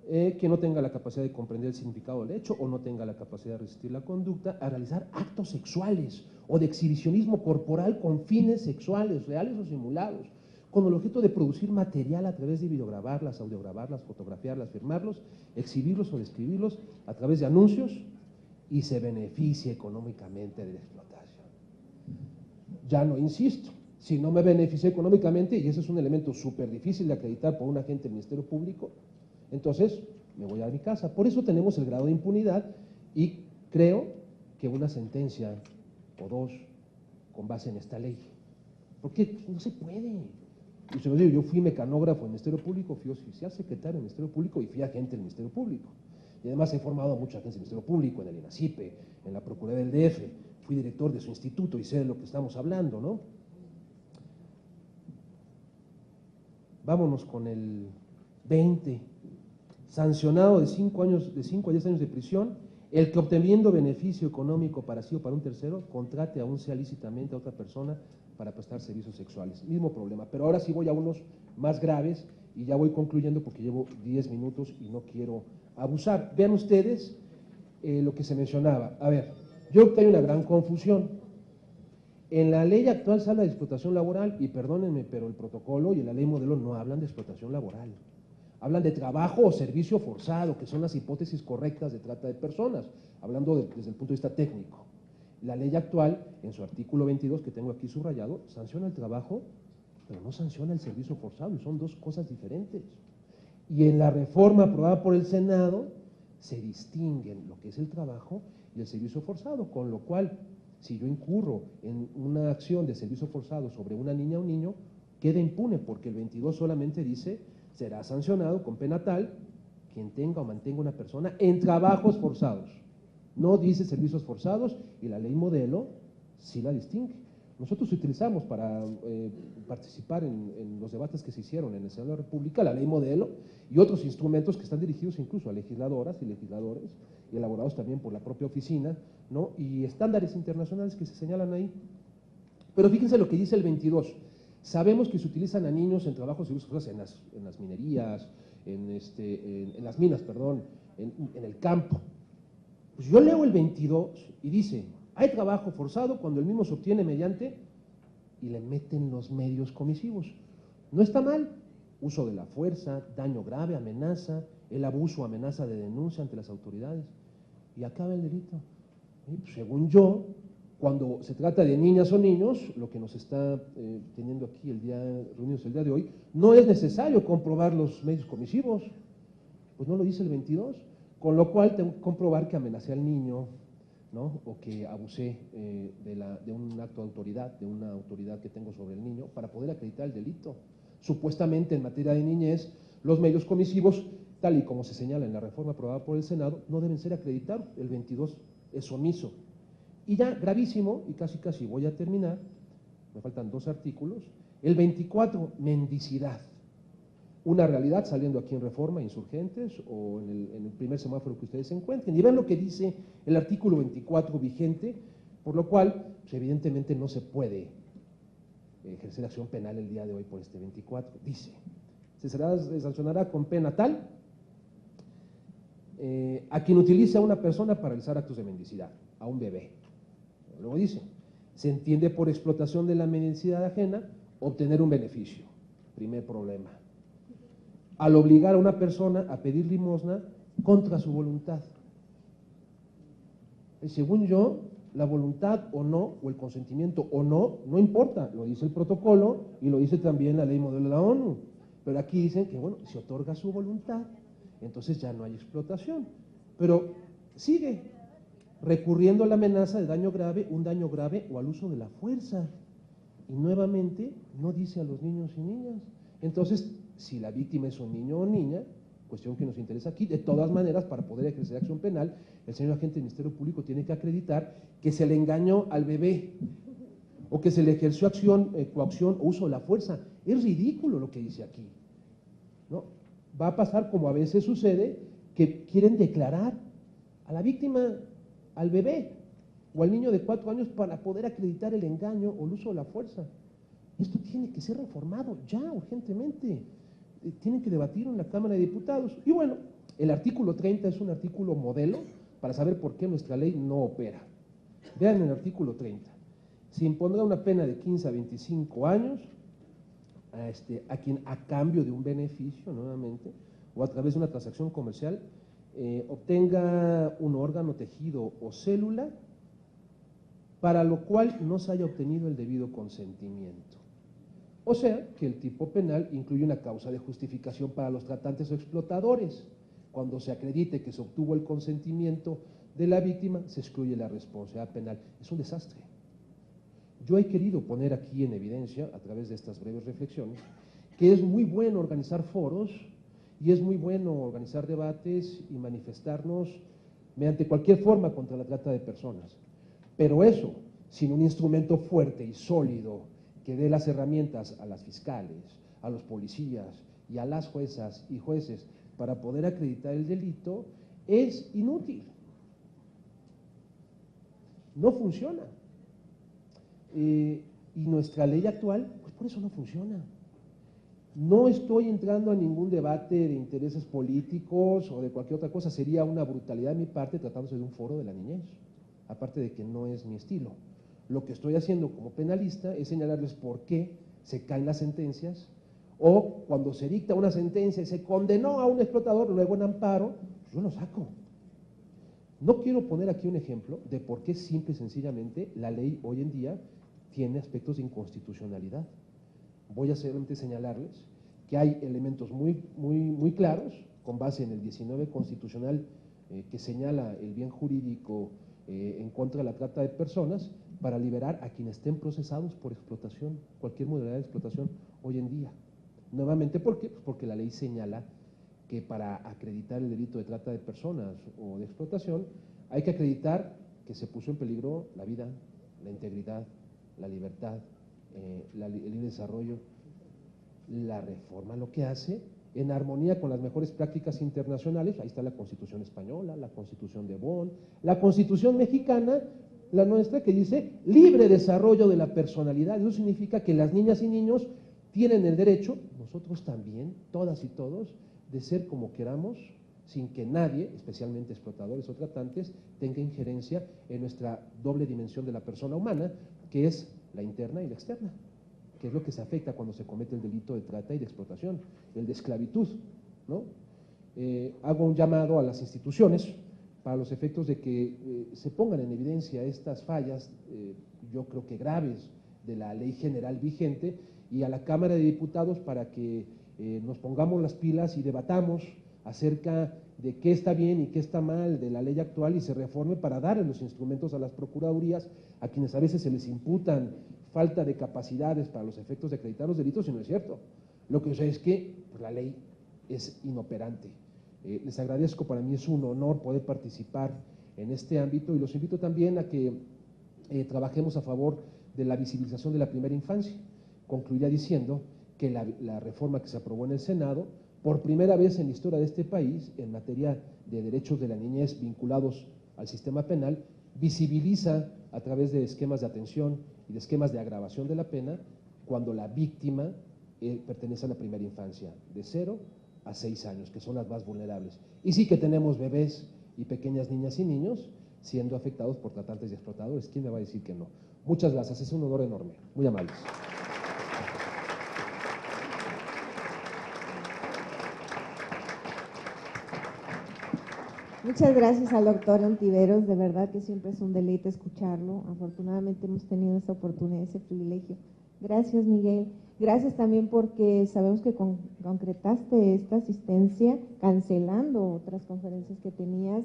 que no tenga la capacidad de comprender el significado del hecho o no tenga la capacidad de resistir la conducta, a realizar actos sexuales o de exhibicionismo corporal con fines sexuales, reales o simulados, con el objeto de producir material a través de videograbarlas, audiograbarlas, fotografiarlas, firmarlos, exhibirlos o describirlos a través de anuncios y se beneficie económicamente de la explotación. Ya no insisto, si no me beneficia económicamente, y ese es un elemento súper difícil de acreditar por un agente del Ministerio Público, entonces me voy a mi casa. Por eso tenemos el grado de impunidad y creo que una sentencia o dos con base en esta ley. Porque no se puede. Y se lo digo, yo fui mecanógrafo en el Ministerio Público, fui oficial secretario del Ministerio Público y fui agente del Ministerio Público. Y además he formado a mucha gente del Ministerio Público, en el INACIPE, en la Procuraduría del DF, fui director de su instituto y sé de lo que estamos hablando, ¿no? Vámonos con el 20. Sancionado de 5 a 10 años de prisión, el que obteniendo beneficio económico para sí o para un tercero, contrate aún sea lícitamente a otra persona para prestar servicios sexuales. Mismo problema, pero ahora sí voy a unos más graves y ya voy concluyendo porque llevo 10 minutos y no quiero abusar. Vean ustedes lo que se mencionaba. A ver, yo creo que hay una gran confusión. En la ley actual se habla de explotación laboral y perdónenme, pero el protocolo y la ley modelo no hablan de explotación laboral. Hablan de trabajo o servicio forzado, que son las hipótesis correctas de trata de personas, hablando desde el punto de vista técnico. La ley actual, en su artículo 22, que tengo aquí subrayado, sanciona el trabajo, pero no sanciona el servicio forzado, y son dos cosas diferentes. Y en la reforma aprobada por el Senado, se distinguen lo que es el trabajo y el servicio forzado, con lo cual, si yo incurro en una acción de servicio forzado sobre una niña o un niño, queda impune, porque el 22 solamente dice, será sancionado con pena tal quien tenga o mantenga una persona en trabajos forzados. No dice servicios forzados y la ley modelo sí la distingue. Nosotros utilizamos para participar en los debates que se hicieron en el Senado de la República la ley modelo y otros instrumentos que están dirigidos incluso a legisladoras y legisladores y elaborados también por la propia oficina, ¿no? Y estándares internacionales que se señalan ahí. Pero fíjense lo que dice el 22. Sabemos que se utilizan a niños en trabajos en las minerías, en las minas, perdón, en el campo. Pues yo leo el 22 y dice, hay trabajo forzado cuando el mismo se obtiene mediante, y le meten los medios comisivos. No está mal, uso de la fuerza, daño grave, amenaza, el abuso o amenaza de denuncia ante las autoridades, y acaba el delito. Pues, según yo, cuando se trata de niñas o niños, lo que nos está teniendo aquí reunidos el día de hoy, no es necesario comprobar los medios comisivos, pues no lo dice el 22, con lo cual tengo que comprobar que amenacé al niño, ¿no? O que abusé de un acto de autoridad, de una autoridad que tengo sobre el niño, para poder acreditar el delito. Supuestamente en materia de niñez, los medios comisivos, tal y como se señala en la reforma aprobada por el Senado, no deben ser acreditados, el 22 es omiso. Y ya, gravísimo, y casi voy a terminar, me faltan 2 artículos, el 24, mendicidad. Una realidad saliendo aquí en Reforma, Insurgentes, o en el primer semáforo que ustedes se encuentren. Y vean lo que dice el artículo 24 vigente, por lo cual, pues, evidentemente no se puede ejercer acción penal el día de hoy por este 24. Dice, se sancionará con pena tal a quien utilice a una persona para realizar actos de mendicidad, a un bebé. Luego dice, se entiende por explotación de la mendicidad ajena obtener un beneficio. Primer problema. Al obligar a una persona a pedir limosna contra su voluntad. Según yo, la voluntad o no, o el consentimiento o no, no importa, lo dice el protocolo y lo dice también la ley modelo de la ONU. Pero aquí dicen que, bueno, se otorga su voluntad, entonces ya no hay explotación. Pero sigue recurriendo a la amenaza de daño grave, un daño grave o al uso de la fuerza. Y nuevamente no dice a los niños y niñas. Entonces, si la víctima es un niño o niña, cuestión que nos interesa aquí, de todas maneras, para poder ejercer acción penal, el señor agente del Ministerio Público tiene que acreditar que se le engañó al bebé o que se le ejerció acción, coacción o uso de la fuerza. Es ridículo lo que dice aquí, ¿no? Va a pasar como a veces sucede, que quieren declarar a la víctima, al bebé o al niño de 4 años para poder acreditar el engaño o el uso de la fuerza. Esto tiene que ser reformado ya urgentemente. Tienen que debatir en la Cámara de Diputados. Y bueno, el artículo 30 es un artículo modelo para saber por qué nuestra ley no opera. Vean el artículo 30. Se impondrá una pena de 15 a 25 años a quien a cambio de un beneficio, nuevamente, o a través de una transacción comercial, obtenga un órgano, tejido o célula para lo cual no se haya obtenido el debido consentimiento. O sea, que el tipo penal incluye una causa de justificación para los tratantes o explotadores. Cuando se acredite que se obtuvo el consentimiento de la víctima, se excluye la responsabilidad penal. Es un desastre. Yo he querido poner aquí en evidencia, a través de estas breves reflexiones, que es muy bueno organizar foros y es muy bueno organizar debates y manifestarnos mediante cualquier forma contra la trata de personas. Pero eso, sin un instrumento fuerte y sólido que dé las herramientas a las fiscales, a los policías y a las juezas y jueces para poder acreditar el delito, es inútil. No funciona. Y nuestra ley actual, pues por eso no funciona. No estoy entrando a ningún debate de intereses políticos o de cualquier otra cosa, sería una brutalidad de mi parte tratándose de un foro de la niñez, aparte de que no es mi estilo. Lo que estoy haciendo como penalista es señalarles por qué se caen las sentencias, o cuando se dicta una sentencia y se condenó a un explotador, luego en amparo, pues yo lo saco. No quiero poner aquí un ejemplo de por qué simple y sencillamente la ley hoy en día tiene aspectos de inconstitucionalidad. Voy a solamente señalarles que hay elementos muy claros, con base en el 19 constitucional que señala el bien jurídico en contra de la trata de personas, para liberar a quienes estén procesados por explotación, cualquier modalidad de explotación hoy en día. Nuevamente, ¿por qué? Pues porque la ley señala que para acreditar el delito de trata de personas o de explotación, hay que acreditar que se puso en peligro la vida, la integridad, la libertad, el libre desarrollo. La reforma lo que hace, en armonía con las mejores prácticas internacionales, ahí está la Constitución española, la Constitución de Bonn, la Constitución mexicana, la nuestra, que dice libre desarrollo de la personalidad. Eso significa que las niñas y niños tienen el derecho, nosotros también, todas y todos, de ser como queramos, sin que nadie, especialmente explotadores o tratantes, tenga injerencia en nuestra doble dimensión de la persona humana, que es la interna y la externa, que es lo que se afecta cuando se comete el delito de trata y de explotación, el de esclavitud, ¿no? Hago un llamado a las instituciones para los efectos de que se pongan en evidencia estas fallas, yo creo que graves, de la ley general vigente, y a la Cámara de Diputados para que nos pongamos las pilas y debatamos acerca de qué está bien y qué está mal de la ley actual y se reforme para dar los instrumentos a las procuradurías, a quienes a veces se les imputan falta de capacidades para los efectos de acreditar los delitos, y no es cierto. Lo que sucede es que pues, la ley es inoperante. Les agradezco, para mí es un honor poder participar en este ámbito y los invito también a que trabajemos a favor de la visibilización de la primera infancia. Concluiría diciendo que la reforma que se aprobó en el Senado, por primera vez en la historia de este país, en materia de derechos de la niñez vinculados al sistema penal, visibiliza a través de esquemas de atención y de esquemas de agravación de la pena cuando la víctima pertenece a la primera infancia, de 0 a 6 años, que son las más vulnerables. Y sí que tenemos bebés y pequeñas niñas y niños siendo afectados por tratantes y explotadores. ¿Quién me va a decir que no? Muchas gracias, es un honor enorme. Muy amables. Muchas gracias al doctor Ontiveros, de verdad que siempre es un deleite escucharlo. Afortunadamente hemos tenido esta oportunidad, ese privilegio. Gracias, Miguel. Gracias también porque sabemos que concretaste esta asistencia cancelando otras conferencias que tenías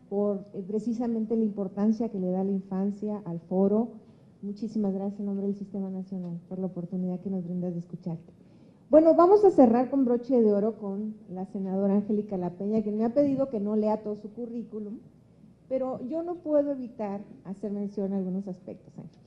por precisamente la importancia que le da la infancia al foro. Muchísimas gracias en nombre del Sistema Nacional por la oportunidad que nos brindas de escucharte. Bueno, vamos a cerrar con broche de oro con la senadora Angélica Lapeña, que me ha pedido que no lea todo su currículum, pero yo no puedo evitar hacer mención a algunos aspectos, Angélica.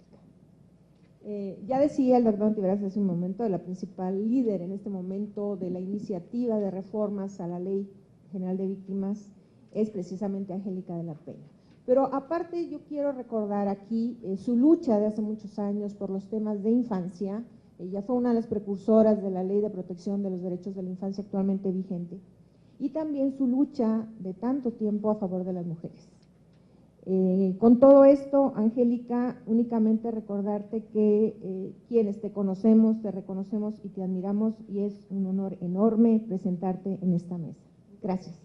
Ya decía el doctor Ontiveros hace un momento, la principal líder en este momento de la iniciativa de reformas a la Ley General de Víctimas es precisamente Angélica de la Peña. Pero aparte yo quiero recordar aquí su lucha de hace muchos años por los temas de infancia. Ella fue una de las precursoras de la Ley de Protección de los Derechos de la Infancia actualmente vigente, y también su lucha de tanto tiempo a favor de las mujeres. Con todo esto, Angélica, únicamente recordarte que quienes te conocemos, te reconocemos y te admiramos, y es un honor enorme presentarte en esta mesa. Gracias.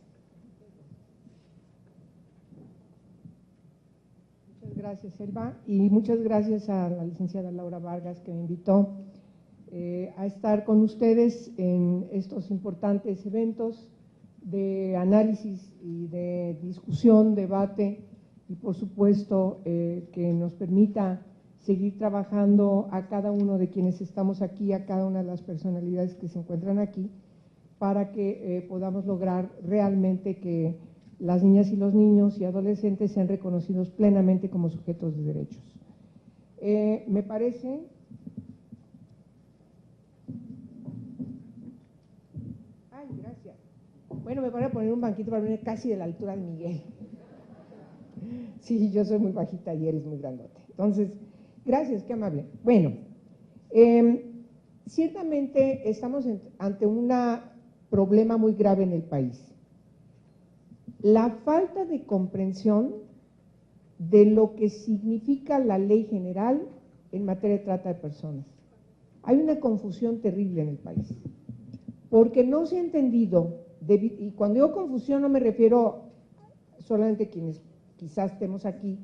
Muchas gracias, Elba, y muchas gracias a la licenciada Laura Vargas que me invitó a estar con ustedes en estos importantes eventos de análisis y de discusión, debate, y por supuesto que nos permita seguir trabajando a cada uno de quienes estamos aquí, a cada una de las personalidades que se encuentran aquí, para que podamos lograr realmente que las niñas y los niños y adolescentes sean reconocidos plenamente como sujetos de derechos. Me parece… Ay, gracias. Bueno, me voy a poner un banquito para venir casi de la altura de Miguel. Sí, yo soy muy bajita y eres muy grandote. Entonces, gracias, qué amable. Bueno, ciertamente estamos ante un problema muy grave en el país. La falta de comprensión de lo que significa la ley general en materia de trata de personas. Hay una confusión terrible en el país, porque no se ha entendido, y cuando digo confusión no me refiero solamente a quienes quizás estemos aquí,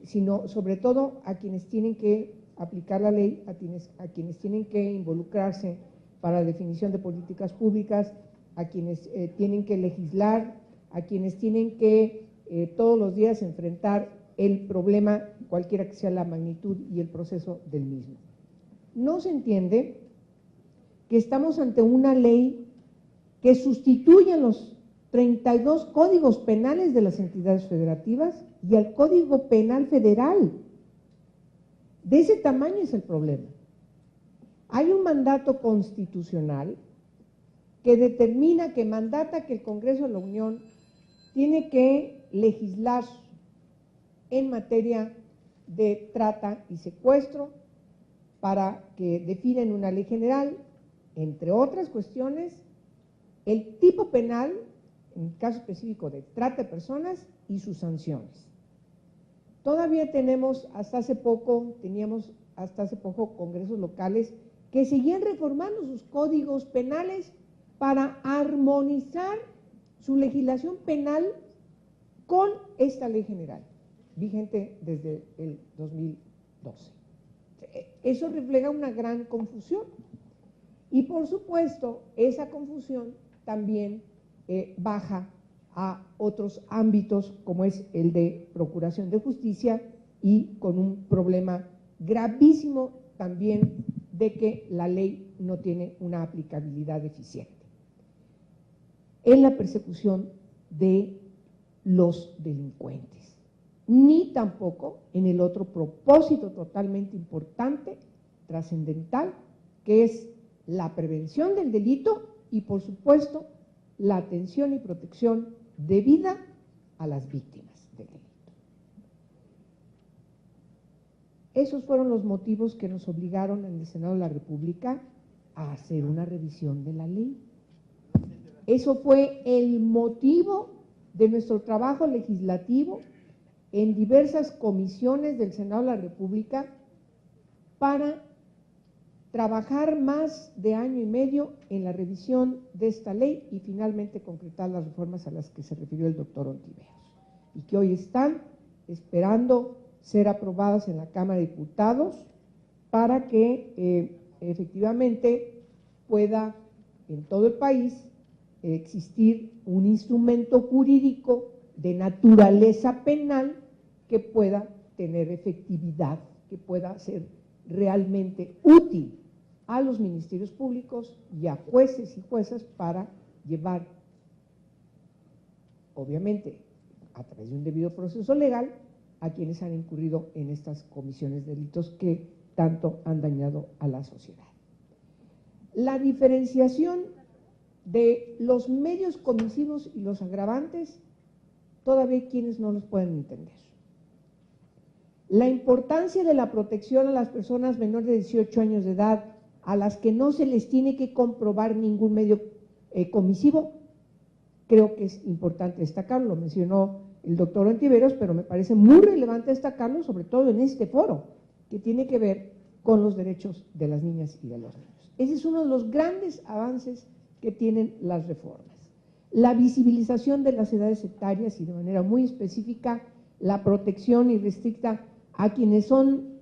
sino sobre todo a quienes tienen que aplicar la ley, a quienes tienen que involucrarse para la definición de políticas públicas, a quienes tienen que legislar, a quienes tienen que todos los días enfrentar el problema, cualquiera que sea la magnitud y el proceso del mismo. No se entiende que estamos ante una ley que sustituye a los 32 códigos penales de las entidades federativas y al Código Penal Federal. De ese tamaño es el problema. Hay un mandato constitucional que determina, que mandata que el Congreso de la Unión tiene que legislar en materia de trata y secuestro para que defina en una ley general, entre otras cuestiones, el tipo penal en el caso específico de trata de personas y sus sanciones. Todavía teníamos hasta hace poco congresos locales que seguían reformando sus códigos penales para armonizar su legislación penal con esta ley general, vigente desde el 2012. Eso refleja una gran confusión. Y por supuesto, esa confusión también baja a otros ámbitos, como es el de procuración de justicia, y con un problema gravísimo también de que la ley no tiene una aplicabilidad eficiente en la persecución de los delincuentes, ni tampoco en el otro propósito totalmente importante, trascendental, que es la prevención del delito y, por supuesto, la atención y protección debida a las víctimas del delito. Esos fueron los motivos que nos obligaron en el Senado de la República a hacer una revisión de la ley. Eso fue el motivo de nuestro trabajo legislativo en diversas comisiones del Senado de la República para trabajar más de año y medio en la revisión de esta ley y finalmente concretar las reformas a las que se refirió el doctor Ontiveros y que hoy están esperando ser aprobadas en la Cámara de Diputados para que efectivamente pueda en todo el país existir un instrumento jurídico de naturaleza penal que pueda tener efectividad, que pueda ser realmente útil a los ministerios públicos y a jueces y juezas para llevar, obviamente, a través de un debido proceso legal, a quienes han incurrido en estas comisiones de delitos que tanto han dañado a la sociedad. La diferenciación de los medios comisivos y los agravantes, todavía hay quienes no los pueden entender. La importancia de la protección a las personas menores de 18 años de edad, a las que no se les tiene que comprobar ningún medio comisivo, creo que es importante destacarlo, lo mencionó el doctor Ontiveros, pero me parece muy relevante destacarlo, sobre todo en este foro, que tiene que ver con los derechos de las niñas y de los niños. Ese es uno de los grandes avances que tienen las reformas. La visibilización de las edades etarias y de manera muy específica la protección irrestricta a quienes son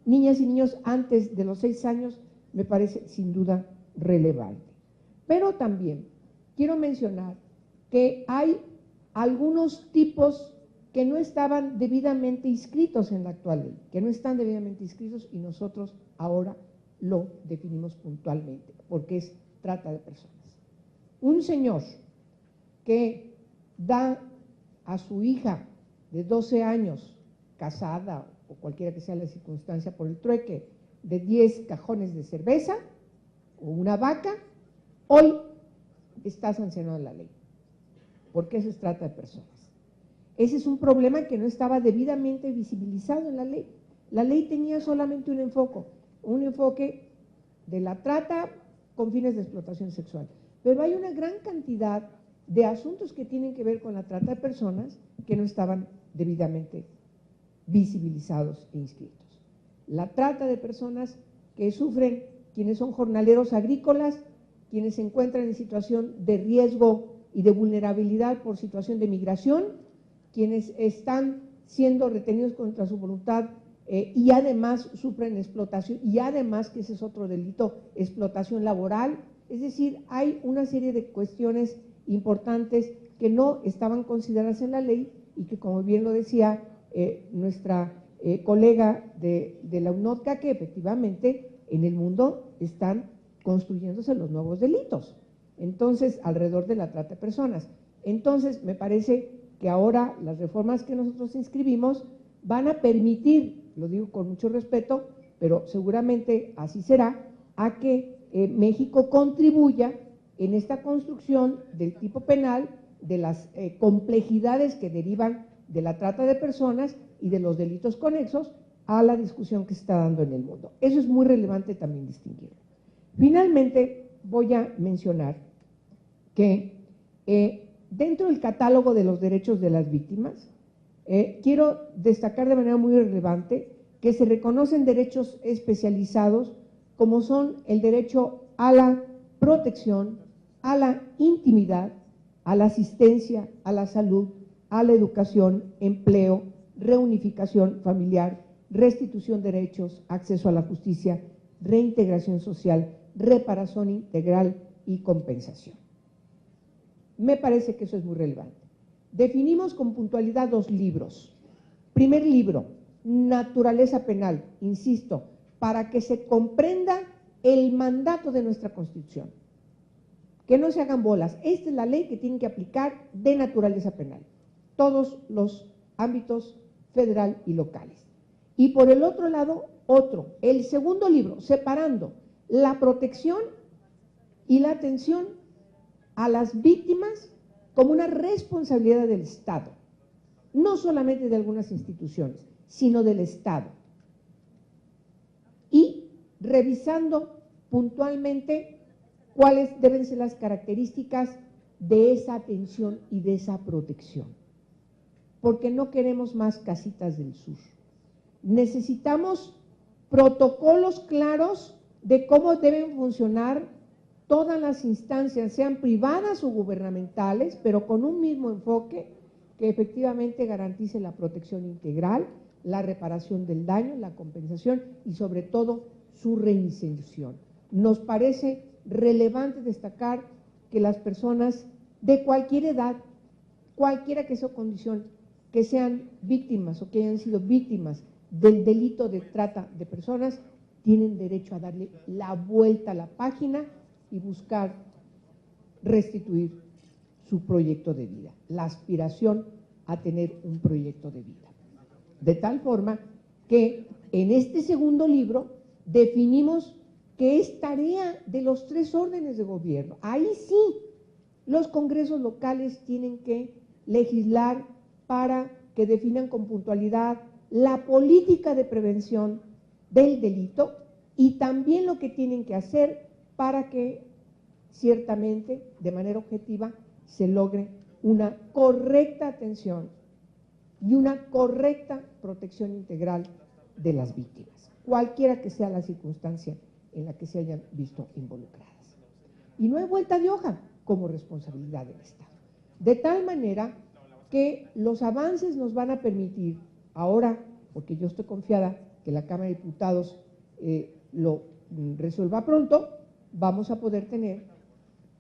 niñas y niños antes de los 6 años me parece sin duda relevante. Pero también quiero mencionar que hay algunos tipos que no estaban debidamente inscritos en la actual ley, que no están debidamente inscritos y nosotros ahora lo definimos puntualmente, porque es trata de personas. Un señor que da a su hija de 12 años, casada o cualquiera que sea la circunstancia por el trueque, de 10 cajones de cerveza o una vaca, hoy está sancionado en la ley, porque eso es trata de personas. Ese es un problema que no estaba debidamente visibilizado en la ley. La ley tenía solamente un enfoque de la trata con fines de explotación sexual, pero hay una gran cantidad de asuntos que tienen que ver con la trata de personas que no estaban debidamente visibilizados e inscritos. La trata de personas que sufren quienes son jornaleros agrícolas, quienes se encuentran en situación de riesgo y de vulnerabilidad por situación de migración, quienes están siendo retenidos contra su voluntad y además sufren explotación, y además, que ese es otro delito, explotación laboral. Es decir, hay una serie de cuestiones importantes que no estaban consideradas en la ley y que, como bien lo decía nuestra colega de la UNOTCA, que efectivamente en el mundo están construyéndose los nuevos delitos, entonces, alrededor de la trata de personas. Entonces, me parece que ahora las reformas que nosotros inscribimos van a permitir, lo digo con mucho respeto, pero seguramente así será, a que México contribuya en esta construcción del tipo penal, de las complejidades que derivan de la trata de personas y de los delitos conexos a la discusión que se está dando en el mundo. Eso es muy relevante también distinguirlo. Finalmente, voy a mencionar que Dentro del catálogo de los derechos de las víctimas, quiero destacar de manera muy relevante que se reconocen derechos especializados como son el derecho a la protección, a la intimidad, a la asistencia, a la salud, a la educación, empleo, reunificación familiar, restitución de derechos, acceso a la justicia, reintegración social, reparación integral y compensación. Me parece que eso es muy relevante. Definimos con puntualidad 2 libros. Primer libro, Naturaleza Penal, insisto, para que se comprenda el mandato de nuestra Constitución. Que no se hagan bolas. Esta es la ley que tienen que aplicar de naturaleza penal. Todos los ámbitos federal y locales. Y por el otro lado, otro, el segundo libro, separando la protección y la atención a las víctimas como una responsabilidad del Estado, no solamente de algunas instituciones, sino del Estado. Y revisando puntualmente cuáles deben ser las características de esa atención y de esa protección. Porque no queremos más casitas del sur. Necesitamos protocolos claros de cómo deben funcionar todas las instancias, sean privadas o gubernamentales, pero con un mismo enfoque que efectivamente garantice la protección integral, la reparación del daño, la compensación y sobre todo su reinserción. Nos parece relevante destacar que las personas de cualquier edad, cualquiera que sea su condición, que sean víctimas o que hayan sido víctimas del delito de trata de personas, tienen derecho a darle la vuelta a la página y buscar restituir su proyecto de vida, la aspiración a tener un proyecto de vida. De tal forma que en este segundo libro definimos que es tarea de los 3 órdenes de gobierno. Ahí sí, los congresos locales tienen que legislar para que definan con puntualidad la política de prevención del delito y también lo que tienen que hacer para que ciertamente, de manera objetiva, se logre una correcta atención y una correcta protección integral de las víctimas, cualquiera que sea la circunstancia en la que se hayan visto involucradas. Y no hay vuelta de hoja como responsabilidad del Estado. De tal manera que los avances nos van a permitir ahora, porque yo estoy confiada que la Cámara de Diputados lo resuelva pronto, vamos a poder tener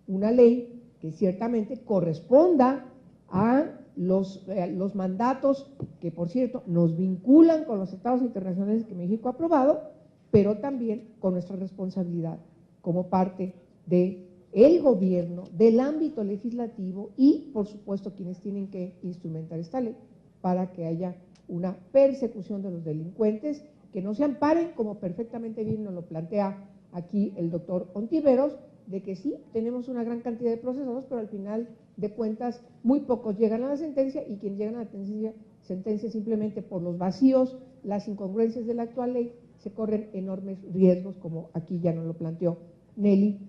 una ley que ciertamente corresponda a los mandatos que, por cierto, nos vinculan con los tratados internacionales que México ha aprobado, pero también con nuestra responsabilidad como parte del gobierno, del ámbito legislativo y, por supuesto, quienes tienen que instrumentar esta ley para que haya una persecución de los delincuentes, que no se amparen, como perfectamente bien nos lo plantea aquí el doctor Ontiveros, de que sí, tenemos una gran cantidad de procesados, pero al final de cuentas muy pocos llegan a la sentencia y quienes llegan a la sentencia simplemente por los vacíos, las incongruencias de la actual ley, se corren enormes riesgos, como aquí ya nos lo planteó Nelly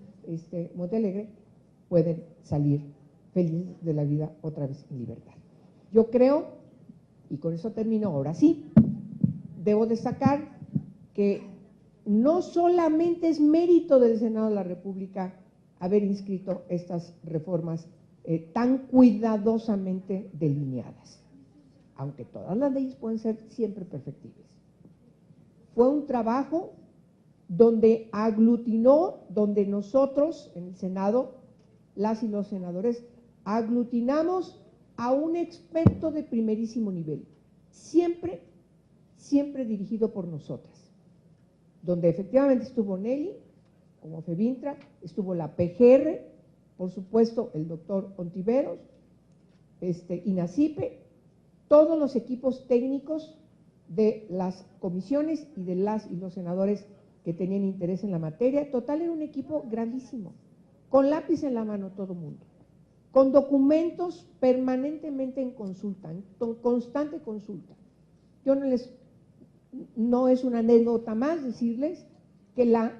Montealegre, pueden salir felices de la vida otra vez en libertad. Yo creo, y con eso termino ahora sí, debo destacar que no solamente es mérito del Senado de la República haber inscrito estas reformas tan cuidadosamente delineadas, aunque todas las leyes pueden ser siempre perfectibles. Fue un trabajo donde aglutinó, donde nosotros en el Senado, las y los senadores, aglutinamos a un experto de primerísimo nivel, siempre dirigido por nosotras, donde efectivamente estuvo Nelly, como FEBINTRA, estuvo la PGR, por supuesto el doctor Ontiveros, INACIPE, todos los equipos técnicos de las comisiones y de las y los senadores que tenían interés en la materia. Total, era un equipo grandísimo, con lápiz en la mano todo mundo, con documentos permanentemente en consulta, en constante consulta. Yo no es una anécdota más decirles que la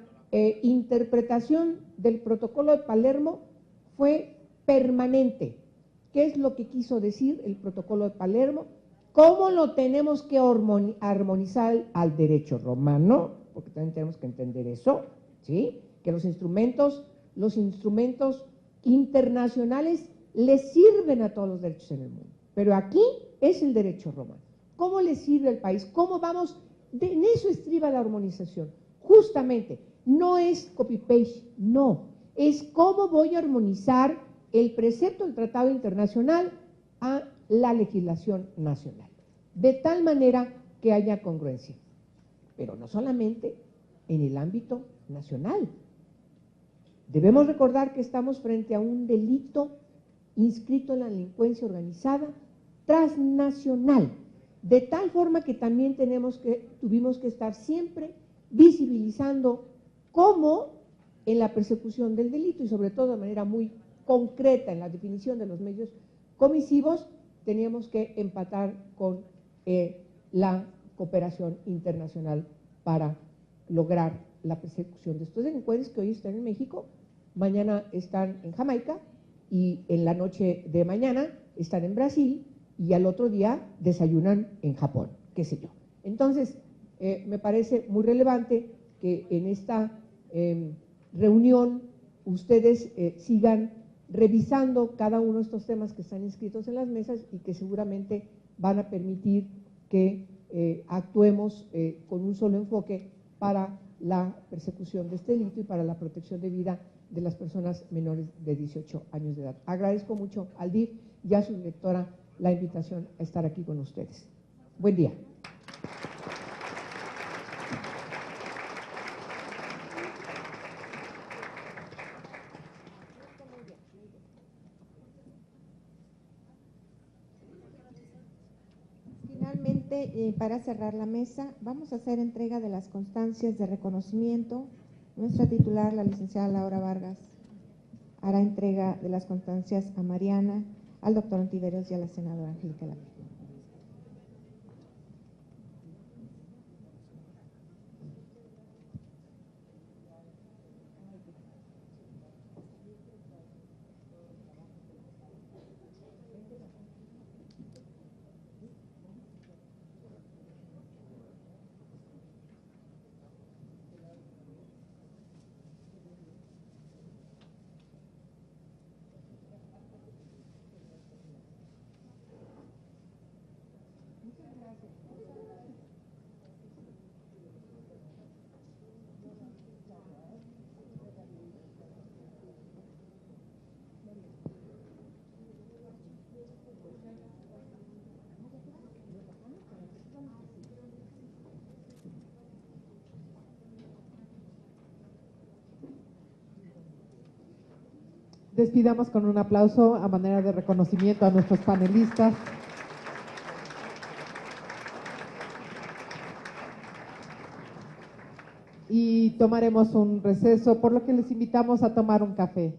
interpretación del protocolo de Palermo fue permanente. ¿Qué es lo que quiso decir el protocolo de Palermo? ¿Cómo lo tenemos que armonizar al derecho romano? Porque también tenemos que entender eso, ¿sí? Que los instrumentos internacionales le sirven a todos los derechos en el mundo, pero aquí es el derecho romano. ¿Cómo le sirve al país? ¿Cómo vamos? En eso estriba la armonización. Justamente, no es copy-paste, no, es cómo voy a armonizar el precepto del tratado internacional a la legislación nacional, de tal manera que haya congruencia, pero no solamente en el ámbito nacional. Debemos recordar que estamos frente a un delito inscrito en la delincuencia organizada transnacional, de tal forma que también tuvimos que estar siempre visibilizando cómo en la persecución del delito y sobre todo de manera muy concreta en la definición de los medios comisivos, teníamos que empatar con la cooperación internacional para lograr la persecución de estos delincuentes que hoy están en México, mañana están en Jamaica y en la noche de mañana están en Brasil y al otro día desayunan en Japón, qué sé yo. Entonces, me parece muy relevante que en esta reunión ustedes sigan revisando cada uno de estos temas que están inscritos en las mesas y que seguramente van a permitir que actuemos con un solo enfoque para la persecución de este delito y para la protección de vida de las personas menores de 18 años de edad. Agradezco mucho al DIF y a su directora la invitación a estar aquí con ustedes. Buen día. Finalmente, para cerrar la mesa, vamos a hacer entrega de las constancias de reconocimiento. Nuestra titular, la licenciada Laura Vargas, hará entrega de las constancias a Mariana, al doctor Ontiveros y a la senadora Angélica Lapid. Despidamos con un aplauso a manera de reconocimiento a nuestros panelistas. Y tomaremos un receso, por lo que les invitamos a tomar un café.